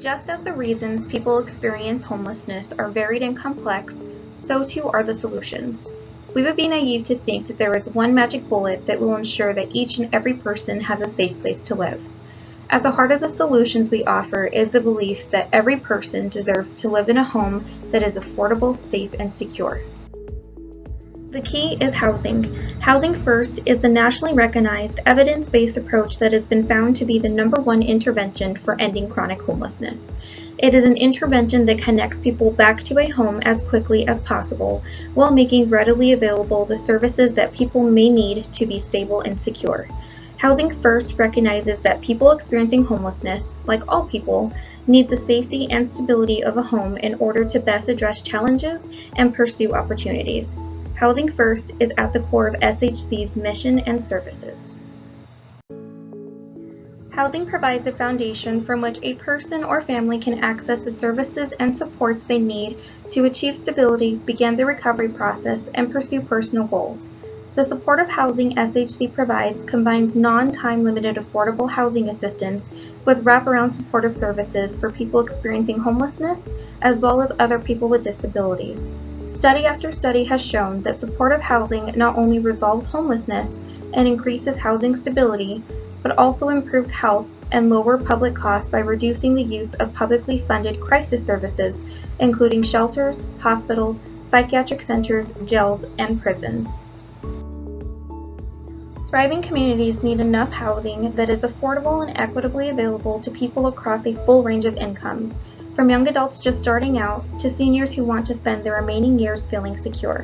Just as the reasons people experience homelessness are varied and complex, so too are the solutions. We would be naive to think that there is one magic bullet that will ensure that each and every person has a safe place to live. At the heart of the solutions we offer is the belief that every person deserves to live in a home that is affordable, safe, and secure. The key is housing. Housing First is the nationally recognized, evidence-based approach that has been found to be the #1 intervention for ending chronic homelessness. It is an intervention that connects people back to a home as quickly as possible, while making readily available the services that people may need to be stable and secure. Housing First recognizes that people experiencing homelessness, like all people, need the safety and stability of a home in order to best address challenges and pursue opportunities. Housing First is at the core of SHC's mission and services. Housing provides a foundation from which a person or family can access the services and supports they need to achieve stability, begin the recovery process, and pursue personal goals. The supportive housing SHC provides combines non-time limited affordable housing assistance with wraparound supportive services for people experiencing homelessness, as well as other people with disabilities. Study after study has shown that supportive housing not only resolves homelessness and increases housing stability, but also improves health and lower public costs by reducing the use of publicly funded crisis services, including shelters, hospitals, psychiatric centers, jails, and prisons. Thriving communities need enough housing that is affordable and equitably available to people across a full range of incomes, from young adults just starting out to seniors who want to spend their remaining years feeling secure.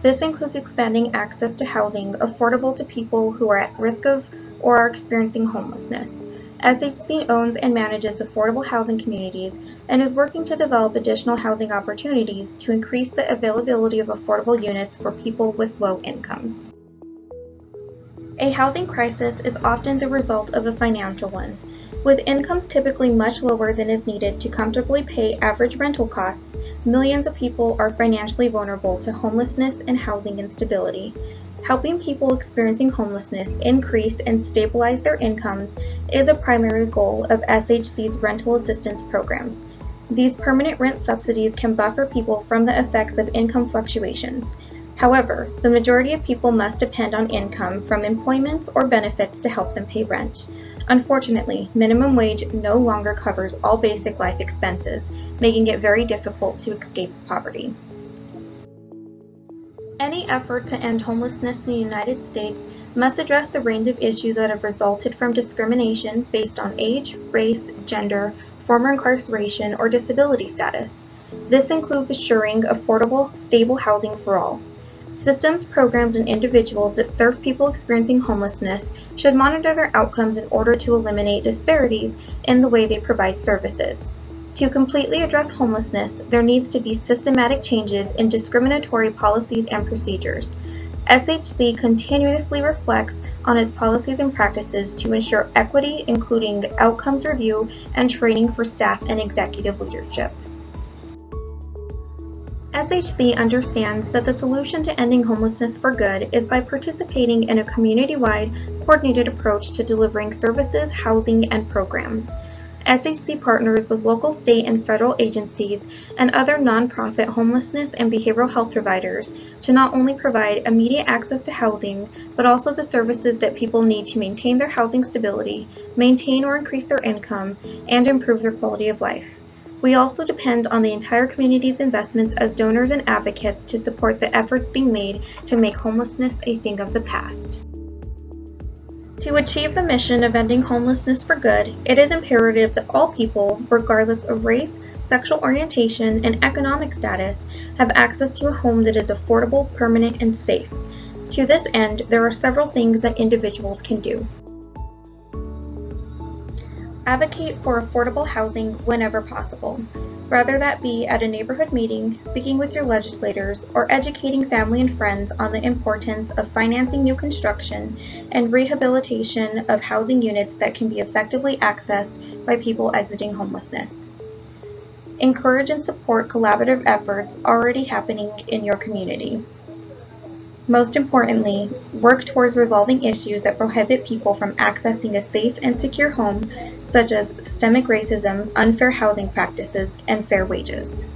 This includes expanding access to housing affordable to people who are at risk of or are experiencing homelessness. SHC owns and manages affordable housing communities and is working to develop additional housing opportunities to increase the availability of affordable units for people with low incomes. A housing crisis is often the result of a financial one. With incomes typically much lower than is needed to comfortably pay average rental costs, millions of people are financially vulnerable to homelessness and housing instability. Helping people experiencing homelessness increase and stabilize their incomes is a primary goal of SHC's rental assistance programs. These permanent rent subsidies can buffer people from the effects of income fluctuations. However, the majority of people must depend on income from employments or benefits to help them pay rent. Unfortunately, minimum wage no longer covers all basic life expenses, making it very difficult to escape poverty. Any effort to end homelessness in the United States must address the range of issues that have resulted from discrimination based on age, race, gender, former incarceration, or disability status. This includes assuring affordable, stable housing for all. Systems, programs, and individuals that serve people experiencing homelessness should monitor their outcomes in order to eliminate disparities in the way they provide services. To completely address homelessness, there needs to be systematic changes in discriminatory policies and procedures. SHC continuously reflects on its policies and practices to ensure equity, including outcomes review and training for staff and executive leadership. SHC understands that the solution to ending homelessness for good is by participating in a community-wide, coordinated approach to delivering services, housing, and programs. SHC partners with local, state, and federal agencies and other nonprofit homelessness and behavioral health providers to not only provide immediate access to housing, but also the services that people need to maintain their housing stability, maintain or increase their income, and improve their quality of life. We also depend on the entire community's investments as donors and advocates to support the efforts being made to make homelessness a thing of the past. To achieve the mission of ending homelessness for good, it is imperative that all people, regardless of race, sexual orientation, and economic status, have access to a home that is affordable, permanent, and safe. To this end, there are several things that individuals can do. Advocate for affordable housing whenever possible, whether that be at a neighborhood meeting, speaking with your legislators, or educating family and friends on the importance of financing new construction and rehabilitation of housing units that can be effectively accessed by people exiting homelessness. Encourage and support collaborative efforts already happening in your community. Most importantly, work towards resolving issues that prohibit people from accessing a safe and secure home, such as systemic racism, unfair housing practices, and fair wages.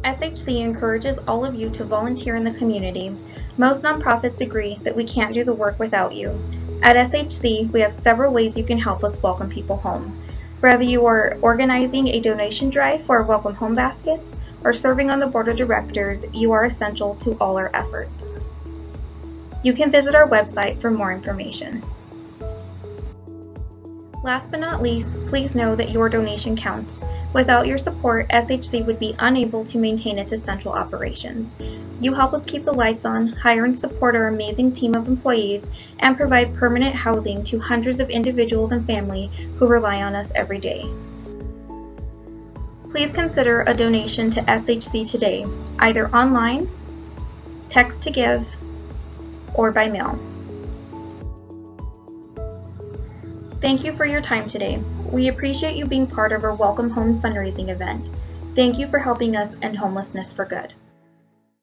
SHC encourages all of you to volunteer in the community. Most nonprofits agree that we can't do the work without you. At SHC, we have several ways you can help us welcome people home. Whether you are organizing a donation drive for our Welcome Home baskets or serving on the board of directors, you are essential to all our efforts. You can visit our website for more information. Last but not least, please know that your donation counts. Without your support, SHC would be unable to maintain its essential operations. You help us keep the lights on, hire and support our amazing team of employees, and provide permanent housing to hundreds of individuals and families who rely on us every day. Please consider a donation to SHC today, either online, text to give, or by mail. Thank you for your time today. We appreciate you being part of our Welcome Home fundraising event. Thank you for helping us end homelessness for good.